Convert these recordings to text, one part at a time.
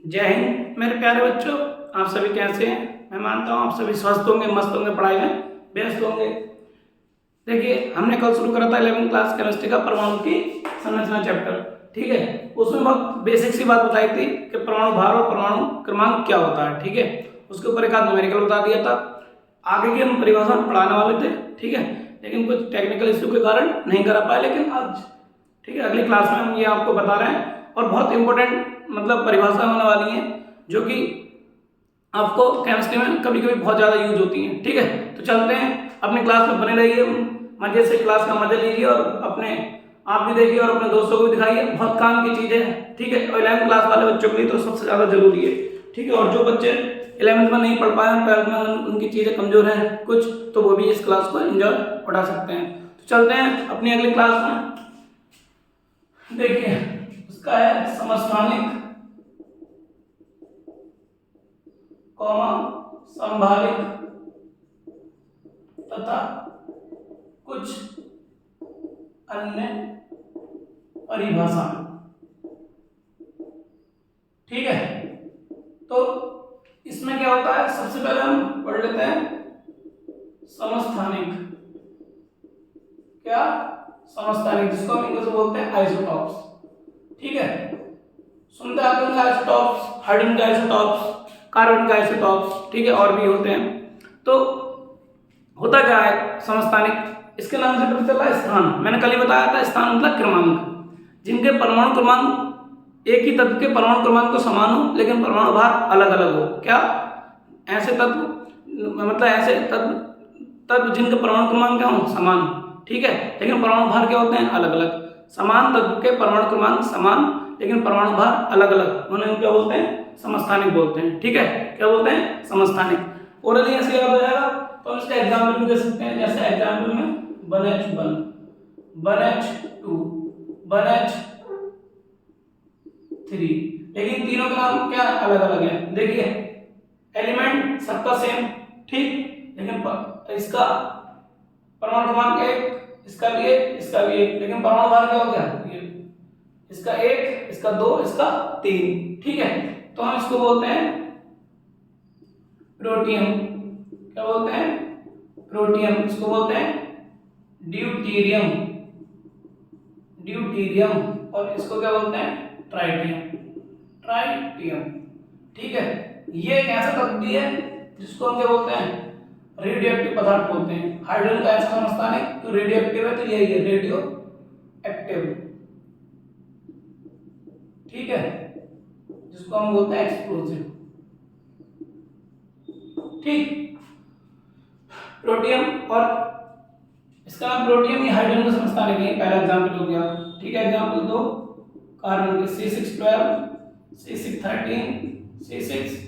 जय हिंद मेरे प्यारे बच्चों। आप सभी कैसे हैं? मैं मानता हूँ आप सभी स्वस्थ होंगे, मस्त होंगे, पढ़ाई में व्यस्त होंगे। देखिए, हमने कल शुरू करा था 11वीं क्लास केमिस्ट्री का परमाणु की संरचना चैप्टर। ठीक है, उसमें बहुत बेसिक सी बात बताई थी कि परमाणु भार और परमाणु क्रमांक क्या होता है। ठीक है, उसके ऊपर एक आध न्यूमेरिकल बता दिया था। आगे की हम परिभाषा पढ़ाने वाले थे। ठीक है, लेकिन कुछ टेक्निकल इश्यू के कारण नहीं करा पाए, लेकिन आज ठीक है अगली क्लास में हम ये आपको बता रहे हैं। और बहुत इंपॉर्टेंट मतलब परिभाषा होने वाली है जो कि आपको केमिस्ट्री में कभी कभी बहुत ज़्यादा यूज होती हैं। ठीक है, तो चलते हैं, अपनी क्लास में बने रहिए, मजे से क्लास का मजा लीजिए और अपने आप भी देखिए और अपने दोस्तों को भी दिखाइए। बहुत काम की चीज़ें हैं। ठीक है, और 11वीं क्लास वाले बच्चों के लिए तो सबसे ज़्यादा जरूरी है। ठीक है, और जो बच्चे 11वीं में नहीं पढ़ पाए, 12वीं में उनकी चीज़ें कमजोर हैं कुछ, तो वो भी इस क्लास को एंजॉय उठा सकते हैं। तो चलते हैं अपनी अगली क्लास में। देखिए, उसका है समस्थानिक संभावित तथा कुछ अन्य परिभाषा। ठीक है, तो इसमें क्या होता है, सबसे पहले हम पढ़ लेते हैं समस्थानिक। क्या? समस्थानिक, जिसको हम इंग्लिश में बोलते हैं आइसोटॉप्स। ठीक है, सुनते आते होंगे आइसोटॉप्स, हाइड्रोजन के आइसोटॉप्स, कार्बन के आइसोटॉप्स। ठीक है, और भी होते हैं। तो होता क्या है समस्थानिक, इसके नाम से पता चला स्थान। मैंने कल ही बताया था, स्थान मतलब क्रमांक, जिनके परमाणु क्रमांक एक ही तत्व के परमाणु क्रमांक तो समान हो लेकिन परमाणु भार अलग अलग हो। क्या? ऐसे तत्व मतलब ऐसे तत्व जिनके परमाणु क्रमांक क्या हो समान। ठीक है, लेकिन परमाणु भार क्या होते हैं अलग अलग। समान तत्व के परमाणु क्रमांक समान लेकिन परमाणु भार अलग अलग, उन्हें क्या बोलते हैं? समस्थानिक बोलते हैं। ठीक है, क्या बोलते हैं? समस्थानिक। ओरली ऐसे याद हो जाएगा, तो हम इसका एग्जाम्पल भी दे सकते हैं। जैसे एग्जाम्पल में 1H1, 1H2, 1H3, लेकिन तीनों का नाम क्या अलग अलग है। देखिए, एलिमेंट सबका सेम, ठीक, लेकिन इसका परमाणु क्रमांक एक, इसका भी एक, इसका भी एक, लेकिन परमाणु भार क्या हो गया? ये इसका एक, इसका दो, इसका तीन। ठीक है, तो हम इसको बोलते हैं प्रोटियम। क्या बोलते हैं? प्रोटियम। इसको बोलते हैं ड्यूटीरियम, ड्यूटीरियम। और इसको क्या बोलते हैं? Tritium, tritium. ठीक है, ये एक ऐसा तत्व है जिसको हम क्या बोलते हैं? रेडियो एक्टिव पदार्थ बोलते हैं। हाइड्रोजन का ऐसा समस्थानिक तो रेडियो एक्टिव है, तो यही है रेडियो एक्टिव। ठीक है, जिसको हम बोलते हैं एक्सप्लोजिव। ठीक, प्रोटियम, और इसका नाम प्रोटियम ही हाइड्रोजन का समस्थानिक है। पहला एग्जांपल हो गया। ठीक है, एग्जांपल दो, कार्बन के C612, C613, C614।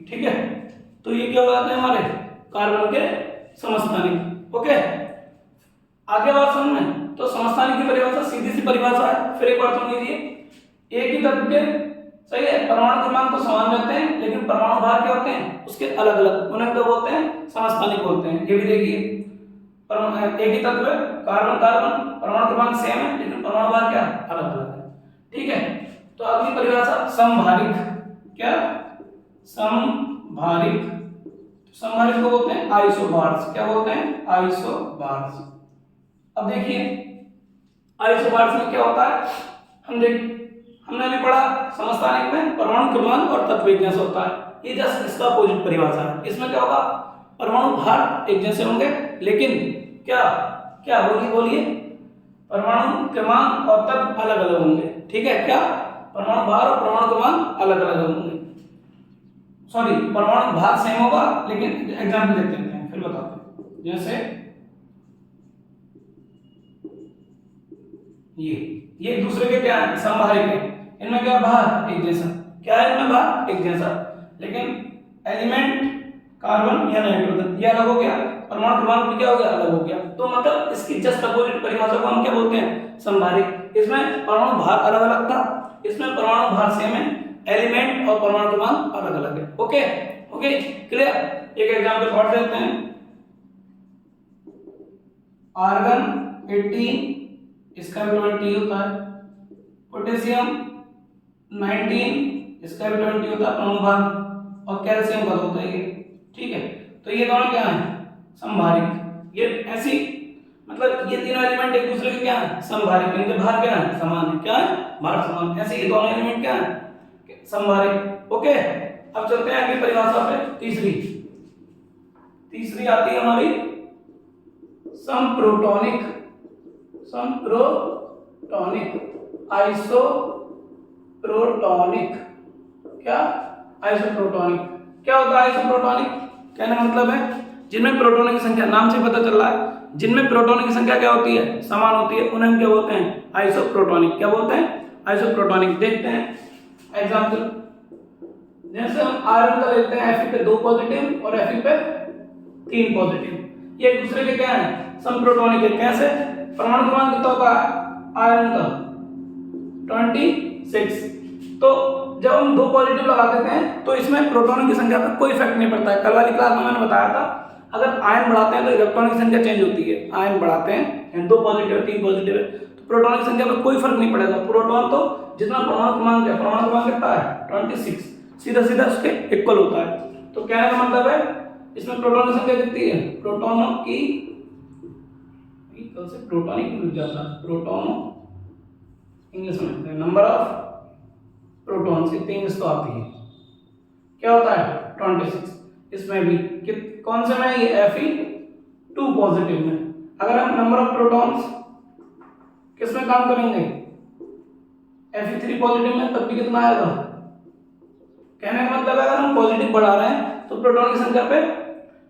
ठीक है, तो ये क्या हो जाते हैं हमारे कार्बन के समस्थानिक। ओके, आगे बात समझ में, तो समस्थानिक की परिभाषा सीधी सी परिभाषा है। फिर एक बार सुन लीजिए, एक ही तत्व के, सही है, परमाणु क्रमांक तो समान रहते हैं लेकिन परमाणु भार क्या होते हैं उसके अलग अलग, उन्हें क्या बोलते हैं? समस्थानिक बोलते हैं। ये भी देखिए, एक ही तत्व है, कार्बन कार्बन, परमाणु क्रमांक सेम है लेकिन परमाणु भार क्या अलग अलग है। ठीक है, तो अगली परिभाषा समभारिक। क्या? समभारिक। समभारिक को बोलते हैं आइसोबार्स। क्या बोलते हैं? आइसोबार्स। अब देखिए, आइसोबार्स में क्या होता है, हमने अभी पढ़ा समस्थानिक में परमाणु क्रमांक और तत्व एक जैसा होता है। ये जस्ट इसका अपोजिट परिभाषा है। इसमें क्या होगा? परमाणु भार एक जैसे होंगे लेकिन क्या क्या बोलिए बोलिए, परमाणु क्रमांक और तत्व अलग अलग होंगे। ठीक है, क्या? परमाणु भार और परमाणु क्रमांक अलग अलग होंगे। सॉरी, परमाणु भार सेम होगा लेकिन एग्जाम्पल देते हैं फिर बताते हैं। जैसे ये एक दूसरे के क्या है? समभारिक है। इनमें क्या भार एक जैसा, क्या है इनमें भार एक जैसा, लेकिन एलिमेंट कार्बन या नाइट्रोजन ये अलग हो गया, परमाणु क्रमांक भी क्या हो गया? अलग हो गया। तो मतलब इसकी जस्ट अपोजिट परिभाषा को हम क्या बोलते हैं? समभारिक। इसमें परमाणु भार अलग अलग था, इसमें परमाणु भार सेम है, एलिमेंट और परमाणु क्रमांक अलग अलग है। Okay okay, clear. एक एग्जांपल और देते हैं, आर्गन 18, इसका भी 20 होता है। पोटेशियम 19, इसका भी 20 होता है परमाणु भार, और कैल्शियम का होता है ये। ठीक है, तो ये दोनों क्या है, समभारिक। ये ऐसी मतलब ये तीनों एलिमेंट एक दूसरे के क्या है, समभारिक, इनके भार क्या है, समान है। क्या है, भार समान। ऐसे ये दोनों एलिमेंट क्या है, समभारिक। ओके, अब चलते हैं अगली परिभाषा पे। तीसरी आती है हमारी समप्रोटॉनिक, आइसोप्रोटॉनिक। क्या, आइसोप्रोटॉनिक। क्या होता है आइसोप्रोटॉनिक? कहने का मतलब है जिनमें प्रोटॉनों की संख्या, नाम से पता चल रहा है, जिनमें प्रोटॉनों की संख्या क्या होती है, समान होती है, उन्हें हम क्या बोलते हैं, आइसोप्रोटॉनिक। क्या बोलते हैं, आइसोप्रोटॉनिक। देखते हैं एग्जांपल। जैसे हम आयरन का लेते हैं, Fe पे 2 पॉजिटिव और Fe पे 3 पॉजिटिव, ये एक दूसरे के क्या है, समप्रोटॉनिक है। कैसे, परमाणु क्रमांक कितना होता है आयरन का, 26। तो जब हम 2 पॉजिटिव लगा देते हैं तो इसमें प्रोटॉनों की संख्या पर कोई इफेक्ट नहीं पड़ता है। कल वाली क्लास में मैंने बताया था, अगर आयन बढ़ाते हैं तो इलेक्ट्रॉन की संख्या चेंज होती है। आयन बढ़ाते हैं, 2 पॉजिटिव है 3 पॉजिटिव है, तो प्रोटॉन की संख्या पर कोई फर्क नहीं पड़ेगा। प्रोटॉन तो जितना परमाणु क्रमांक है, परमाणु क्रमांक कितना है 26, सीधा सीधा उसके इक्वल होता है। तो कहने का मतलब है इसमें प्रोटॉन की संख्या कितनी है, प्रोटॉनों की, कल से प्रोटॉनिक मिल जाता है, प्रोटॉनों इंग्लिश में नंबर ऑफ प्रोटॉन से इंग्लिश तो आती है, क्या होता है 26। इसमें भी कौन से में, ये Fe2 पॉजिटिव में। अगर हम नंबर ऑफ प्रोटॉन्स किस में काम करेंगे, Fe3 पॉजिटिव में, तब भी कितना आएगा। कहने का मतलब है अगर हम पॉजिटिव बढ़ा रहे हैं तो प्रोटॉन की संख्या पे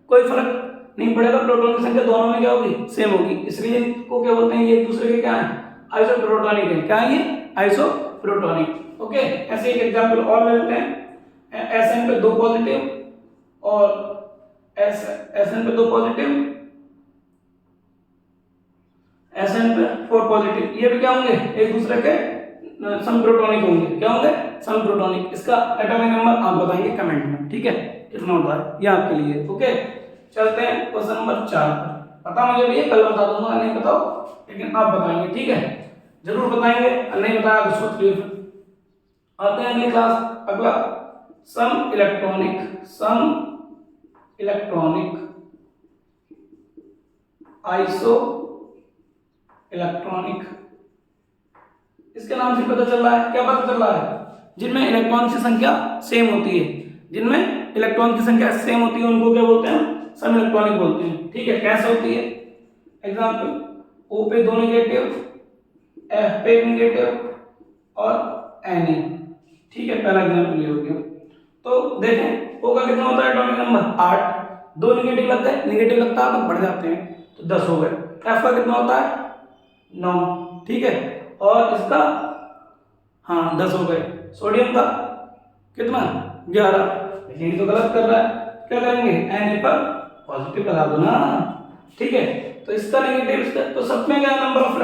कोई फर्क नहीं पड़ेगा, प्रोटॉन की संख्या दोनों में क्या होगी, सेम होगी। इसलिए इनको क्या बोलते हैं, ये एक दूसरे के क्या है, आइसोप्रोटॉनिक है। क्या है ये, आइसोप्रोटॉनिक। ओके, ऐसे एक एग्जांपल और ले लेते हैं। Sn पे 2 पॉजिटिव और Sn पे 2 पॉजिटिव, Sn पे 4 पॉजिटिव, ये भी क्या होंगे, एक दूसरे के समप्रोटॉनिक होंगे। क्या होंगे, समप्रोटॉनिक। इसका एटॉमिक नंबर आप बताएंगे कमेंट में, ठीक है, कितना होता है, ये आपके लिए। ओके, चलते हैं क्वेश्चन नंबर 4 पर। पता मुझे भी है, कल बता दूंगा, नहीं बताओ, लेकिन आप बताएंगे, ठीक है, जरूर बताएंगे, नहीं बताया तो सोच लियो। आते हैं अगली क्लास, अगला सम इलेक्ट्रॉनिक आइसो इलेक्ट्रॉनिक। इसके नाम से पता चल रहा है, क्या पता चल रहा है, जिनमें इलेक्ट्रॉन की संख्या सेम होती है, जिनमें इलेक्ट्रॉन की संख्या सेम होती है उनको क्या बोलते हैं, सम इलेक्ट्रॉनिक बोलते हैं। ठीक है, कैसे होती है, एग्जांपल, O पे 2 नेगेटिव, F पे 1 नेगेटिव और Na। ठीक है, पहला एग्जांपल ये हो गया। तो देखें O का कितना होता है एटॉमिक नंबर 8, 2 नेगेटिव लगता है, नेगेटिव लगता है तो बढ़ जाते हैं, तो 10 हो गए। F का कितना होता है 9, ठीक है, और इसका हाँ 10 हो गए। सोडियम का कितना 11, लेकिन ये तो गलत कर रहा है, क्या करेंगे Na पर पॉजिटिव लगा दो ना, ठीक है, तो इसका नेगेटिव, इसका तो सब में क्या नंबर ऑफ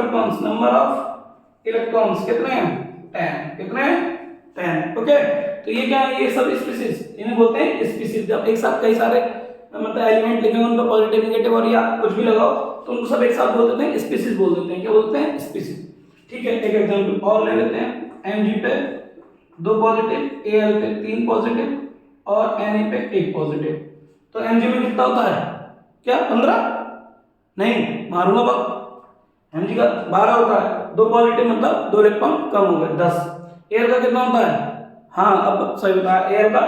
इलेक्ट्रॉन्स कितने हैं 10, कितने हैं 10। ओके, तो ये क्या है, ये सब स्पीशीज, इन्हें बोलते हैं स्पीशीज। जब एक साथ कई सारे मतलब एलिमेंट लिखे उन पर पॉजिटिव नेगेटिव और या कुछ भी लगाओ तो उनको सब एक साथ बोल देते हैं स्पीशीज बोल देते हैं, क्या बोलते हैं स्पीशीज। ठीक है, एक एग्जांपल और ले लेते हैं। Mg पे 2 पॉजिटिव, Al पे 3 पॉजिटिव और Na पे 1 पॉजिटिव, तो Mg में कितना होता है, क्या 15, नहीं मारूंगा बाप, Mg का 12 होता है, 2 पॉजिटिव मतलब 2 इलेक्ट्रॉन कम हो गए 10। Al का कितना होता है, हाँ अब सही बताया, Al का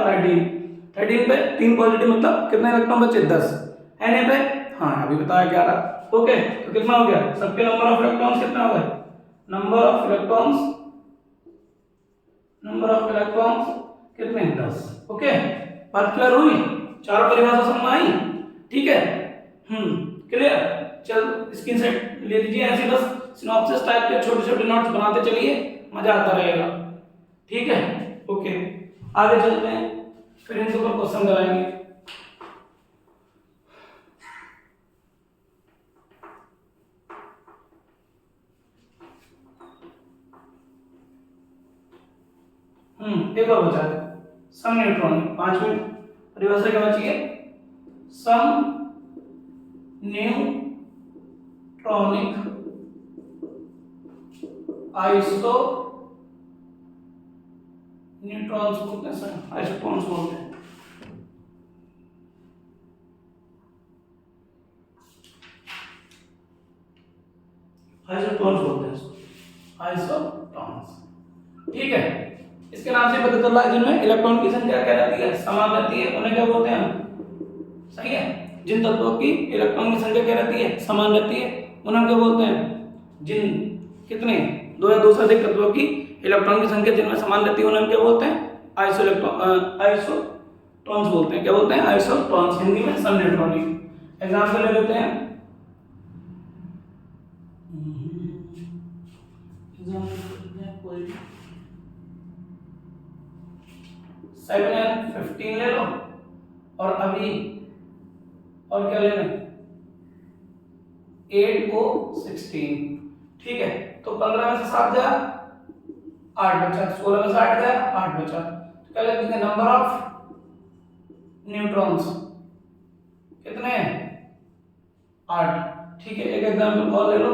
13 पे 3 पॉजिटिव मतलब कितने इलेक्ट्रॉन बचे 10। Na पे हाँ अभी बताया 11। ओके, तो कितना हो गया, सबके नंबर ऑफ इलेक्ट्रॉन्स कितना हो गए, नंबर ऑफ इलेक्ट्रॉन्स कितने 10। ओके, बात क्लियर हुई, चार परिभाषा समझ में आई, ठीक है, क्लियर। चल स्क्रीनशॉट ले लीजिए, ऐसे बस सिनॉप्सिस टाइप के छोटे छोटे नोट्स बनाते चलिए, मजा आता रहेगा, ठीक है। ओके, आगे चलते हैं, फिर इनके ऊपर क्वेश्चन कराएंगे। एक और बचा है, सम न्यूट्रॉनिक। 5 मिनट परिभाषा क्या बची है, सम न्यूट्रॉनिक आइसो न्यूट्रॉन्स बोलते हैं सर, आइसोटॉन्स बोलते हैं। आइसोटॉन्स बोलते हैं इसको, आइसोटॉन्स। ठीक है, इसके नाम से पता चला है जिनमें इलेक्ट्रॉन की संख्या क्या रहती है, समान रहती है, उन्हें क्या बोलते हैं हम? सही है, जिन तत्वों की इलेक्ट्रॉन की संख्या क्या रहती है, समान रहती है, उन्हें क्या बोलते हैं? जिन कितने दो या दो से अधिक तत्वों की इलेक्ट्रॉन की संख्या जिनमें समान रहती है उन्हें क्या बोलते हैं? आइसोटॉन्स बोलते हैं। क्या बोलते हैं? आइसोटॉन्स, हिंदी में समन्यूट्रॉनिक। एग्जांपल ले लेते हैं, कोई 7 and 15 ले लो, और अभी और क्या लेना है? 8 को 16। ठीक है, तो 15 में से 7 गया, 8 बचा, 16 में से 8 गया, 8 बचा। तो क्या लिखेंगे? नंबर ऑफ न्यूट्रॉन्स कितने हैं? 8। ठीक है, एक एग्जांपल और ले लो,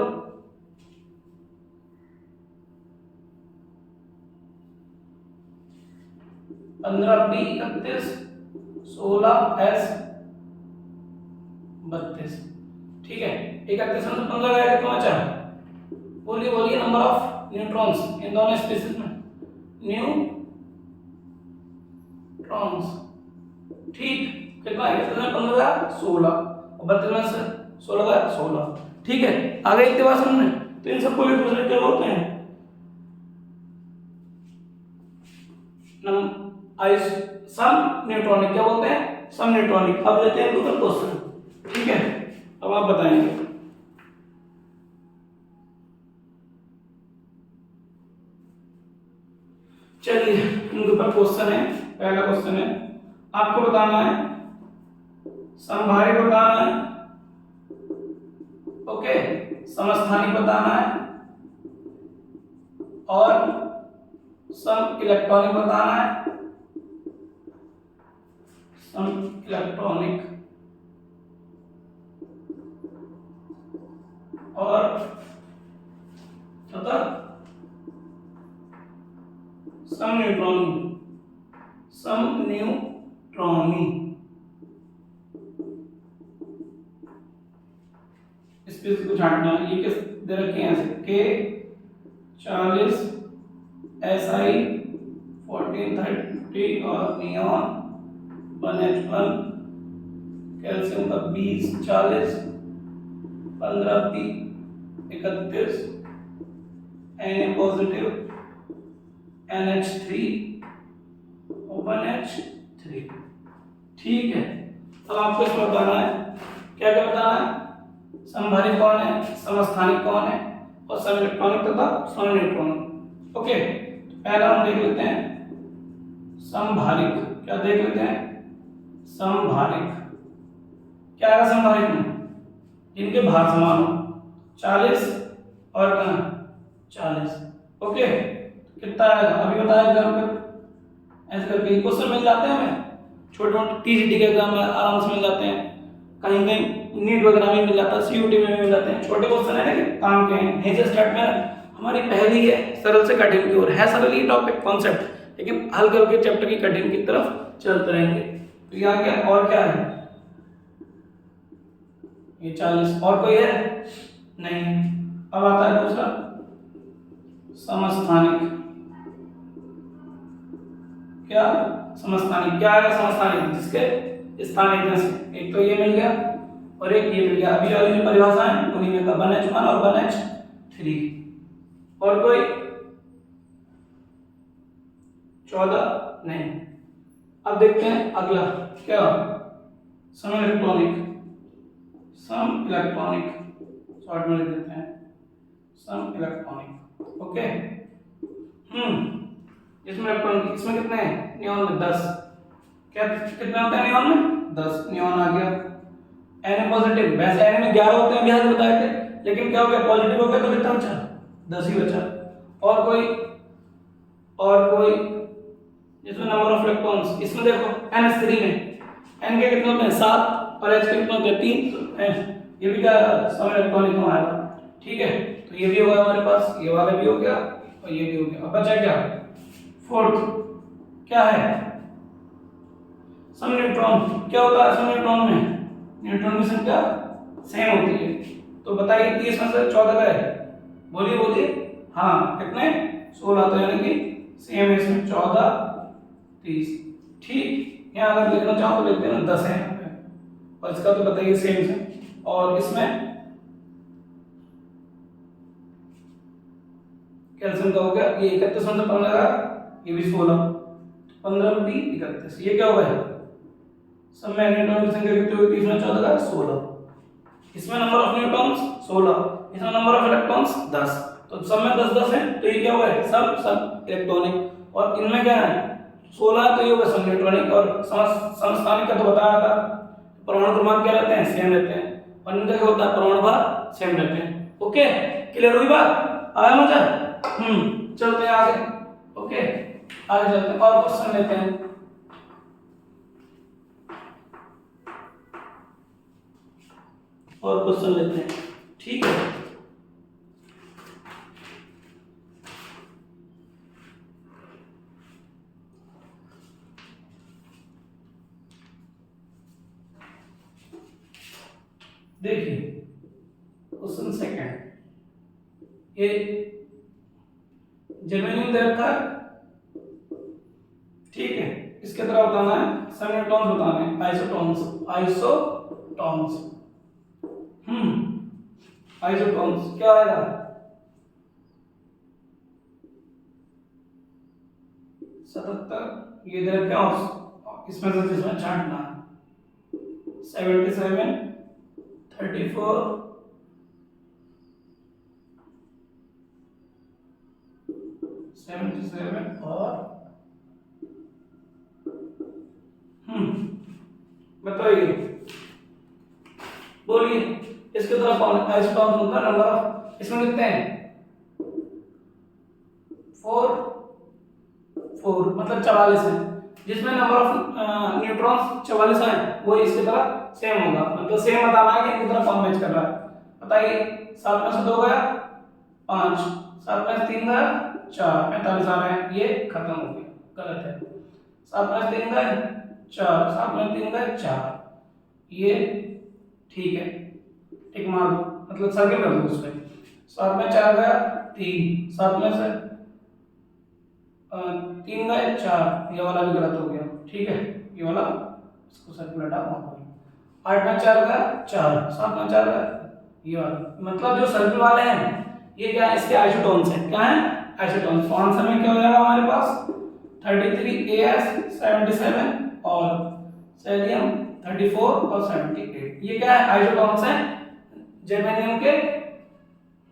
पंद्रह बी 31, 16 एस 32। ठीक है, 31 में से 15 गया, कितना बचा? बोलिए बोलिए, नंबर ऑफ न्यूट्रॉन्स इन दोनों स्पीशीज में, न्यूट्रॉन्स। ठीक, कितना है? 15 16, और 32 में से 16 गया, 16। ठीक है, आगे इतनी बात समझ, तो इन सबको एक दूसरे क्या बोलते हैं? सम न्यूट्रॉनिक। क्या बोलते हैं? सम न्यूट्रॉनिक। अब लेते हैं दूसरा क्वेश्चन। ठीक है, अब आप बताएंगे। चलिए, इनके ऊपर क्वेश्चन है। पहला क्वेश्चन है, आपको बताना है, समभारिक बताना है, ओके, समस्थानिक बताना है, और सम इलेक्ट्रॉनिक बताना है, सम इलेक्ट्रॉनिक, और तथा सम न्यूट्रॉनी, सम न्यूट्रॉनी। इस पे इसको छांटना है। ये किस दे रखे हैं? ऐसे के 40 SI 1430 और नियॉन 1H1, कैल्शियम का 20 40, 15 P 31, Na पॉजिटिव, NH3 और 1H3। ठीक है, अब आपको इसमें बताना है, क्या क्या बताना है? समभारिक कौन है, समस्थानिक कौन है, और सम इलेक्ट्रॉनिक तथा सम न्यूट्रॉनिक। ओके, पहला हम देख लेते हैं समभारिक। क्या देख लेते हैं? समभारिक। क्या है समभारिक में? जिनके भार समान हो, 40 और 40। ओके, कितना आएगा? अभी बताया एग्जाम्पल, ऐसे करके क्वेश्चन मिल जाते हैं हमें, छोटे मोटे टीजीटी के एग्जाम में आराम से मिल जाते हैं, कहीं कहीं नीट वगैरह में मिल जाता है, सीयूटी में मिल जाते हैं। छोटे क्वेश्चन है लेकिन काम के हैं। नेचर स्टार्ट में हमारी पहली है सरल से कठिन की ओर है, सरल ही टॉपिक कॉन्सेप्ट, लेकिन हल्के हल्के चैप्टर की कठिन की तरफ चलते रहेंगे। तो यहाँ क्या और क्या है? ये 40, और कोई है? नहीं। अब आता है दूसरा समस्थानिक। क्या समस्थानिक? क्या है समस्थानिक? जिसके स्थानिक में से एक तो ये मिल गया और एक ये मिल गया। अभी वाली जो परिभाषा है उन्हीं में का 1H1 और 1H3, और कोई 14 नहीं। अब देखते हैं अगला, क्या? सम इलेक्ट्रॉनिक। सम इलेक्ट्रॉनिक शॉर्ट में लिख देते हैं, सम इलेक्ट्रॉनिक। ओके, इसमें इलेक्ट्रॉनिक, इसमें कितने हैं? नियॉन में 10। क्या कितने होते हैं नियॉन में? 10। नियॉन आ गया। Na पॉजिटिव, वैसे Na में 11 होते हैं, अभी आज बताए थे, लेकिन क्या हो गया? पॉजिटिव हो गया तो कितना बचा? 10 ही बचा। और कोई जिसमें नंबर ऑफ इलेक्ट्रॉन्स, इसमें देखो NH3 में N के कितने होते हैं? 7, और H के कितने होते हैं? 3। तो ये भी क्या सम इलेक्ट्रॉनिक में आएगा। ठीक है, तो ये भी होगा हमारे पास, ये वाला भी हो गया और ये भी हो गया। अब बचा क्या? फोर्थ क्या है? सम न्यूट्रॉन। क्या होता है सम न्यूट्रॉन में? न्यूट्रॉन की संख्या सेम होती है। तो बताइए 30 में से 14 गए, बोलिए बोलिए। हाँ कितने? 16। तो यानी कि सेम है इसमें 14 30। ठीक, यहाँ अगर लिखना चाहो तो लिख देना 10 है यहाँ पे, और इसका तो बताइए सेम से। और इसमें कैल्शियम का हो गया ये 31 में से 15 लगा, ये भी 16, 15 भी 31। ये क्या हो गया? सब में न्यूट्रॉन की संख्या कितनी होगी? 30 में 14 का 16। इसमें नंबर ऑफ न्यूट्रॉन्स 16, इसमें नंबर ऑफ इलेक्ट्रॉन्स 10। तो सब में 10 10 है, तो ये क्या हुआ है? सब इलेक्ट्रॉनिक। और इनमें क्या है? 16 तो ये होगा सब न्यूट्रॉनिक। और समस्थानिक का तो बताया था, परमाणु क्रमांक क्या रहते हैं? सेम रहते हैं। और इनका क्या होता है? परमाणु भार सेम रहते हैं। ओके, क्लियर हुई बात? आया मजा? चलते हैं आगे। ओके, आगे चलते हैं और क्वेश्चन लेते हैं। और क्वेश्चन लेते हैं, ठीक है। देखिए क्वेश्चन सेकंड, ये जर्मेनियम दे रखा है, ठीक है। इसके तरह बताना है, सम न्यूट्रॉन्स बताने हैं, आइसोटॉन्स। आइसोटॉन्स आइसोटॉन्स क्या आएगा? 77। ये दे रखा है, इसमें से जिसमें छांटना है। 77 34 77 और बताइए, बोलिए इसके तरफ कौन है? आइसोटॉन्स होता है नंबर ऑफ, इसमें कितने हैं? 4 मतलब 44 है। जिसमें नंबर ऑफ न्यूट्रॉन्स 44 है वो इसकी तरह सेम होगा, मतलब सेम बताना है कि इनकी तरह कौन मैच कर रहा है। बताइए 7 में से 2 गया 5, 7 में से 3 गया 4, 45 आ रहे हैं, ये खत्म हो गया, गलत है। 7 में से 3 गए 4, 7 में से 3 गए 4, ये ठीक है, टिक मार दो, मतलब सर्किल कर दो उसमें। 7 में 4 गया 3, 7 में से 3 गए 4, ये वाला भी गलत हो गया, ठीक है, ये वाला इसको सर्किल हटा दो। 8 में 4 गया 4, 7 में 4 गया, ये वाला, मतलब जो सर्किल वाले हैं ये क्या है? इसके आइसोटोन्स हैं। क्या है? आइसोटोन्स। तो आंसर में क्या हो जाएगा हमारे पास? 33 AS 77 और सेलियम 34 और 78। ये क्या है? आइसोटोन्स हैं जर्मेनियम के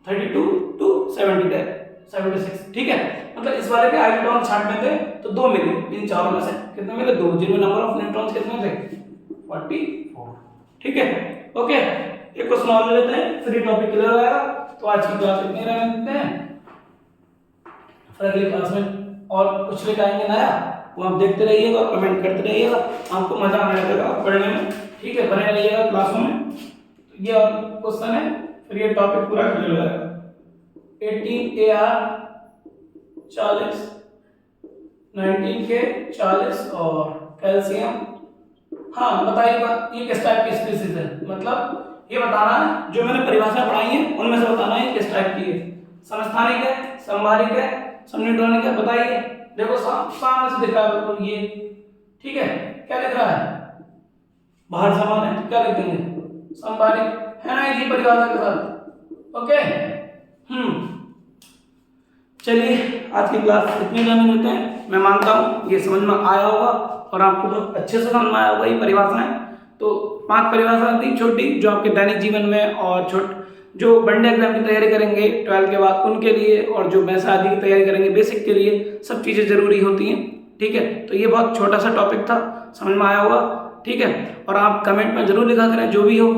32 to 76, ठीक है। मतलब इस वाले के आइसोटोन्स छांटने थे तो 2 मिले, इन चारों में से कितने मिले? 2, जिनमें नंबर ऑफ न्यूट्रॉन्स कितने थे? 44, ठीक है। ओके, एक क्वेश्चन और ले लेते हैं, फिर ये टॉपिक क्लियर हो जाएगा। तो आज की क्लास इतनी रहने देते हैं, फिर अगली क्लास में और कुछ लेकर आएंगे नया, वो आप देखते रहिएगा और कमेंट करते रहिएगा, आपको मजा आने लगेगा पढ़ने में, ठीक है। बने रहिएगा क्लासों में। तो ये और क्वेश्चन है, फिर ये टॉपिक पूरा क्लियर हो जाएगा। 18 AR 40, 19 के 40 और कैल्शियम। हाँ बताइएगा ये किस टाइप की स्पीसीज है, मतलब ये बताना है, जो मैंने परिभाषा पढ़ाई है उनमें से बताना है किस टाइप की है। समस्थानिक है, समभारिक है, समन्यूट्रॉनिक है, बताइए। देखो सामने से दिख रहा है बिल्कुल ये, ठीक है। क्या लिख रहा है? बाहर समान है, क्या लिख देंगे? समभारिक है ना, इसी परिभाषा के साथ। ओके, चलिए आज की क्लास इतनी रहने देते हैं। मैं मानता हूँ ये समझ में आया होगा और आपको बहुत अच्छे से समझ में आया होगा ये परिभाषाएं। तो 5 परिभाषाएं थी छोटी, जो आपके दैनिक जीवन में और जो वनडे एग्जाम की तैयारी करेंगे 12 के बाद उनके लिए, और जो वैसा आदि की तैयारी करेंगे बेसिक के लिए, सब चीज़ें जरूरी होती हैं, ठीक है। तो ये बहुत छोटा सा टॉपिक था, समझ में आया होगा, ठीक है। और आप कमेंट में जरूर लिखा करें, जो भी हो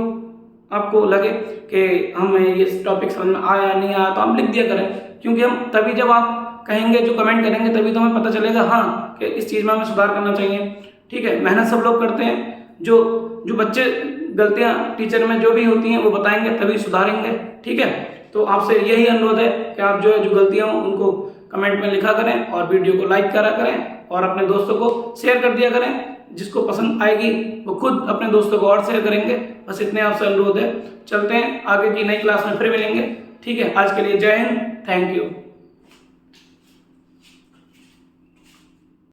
आपको लगे कि हमें ये टॉपिक समझ में आया नहीं आया तो आप लिख दिया करें, क्योंकि हम तभी जब आप कहेंगे, जो कमेंट करेंगे, तभी तो हमें पता चलेगा हाँ कि इस चीज़ में हमें सुधार करना चाहिए, ठीक है। मेहनत सब लोग करते हैं, जो बच्चे गलतियां टीचर में जो भी होती हैं वो बताएंगे तभी सुधारेंगे, ठीक है। तो आपसे यही अनुरोध है कि आप जो गलतियां उनको कमेंट में लिखा करें और वीडियो को लाइक करा करें और अपने दोस्तों को शेयर कर दिया करें। जिसको पसंद आएगी वो खुद अपने दोस्तों को और शेयर करेंगे। बस इतने आपसे अनुरोध है। चलते हैं, आगे की नई क्लास में फिर मिलेंगे। ठीक है, आज के लिए जय हिंद, थैंक यू।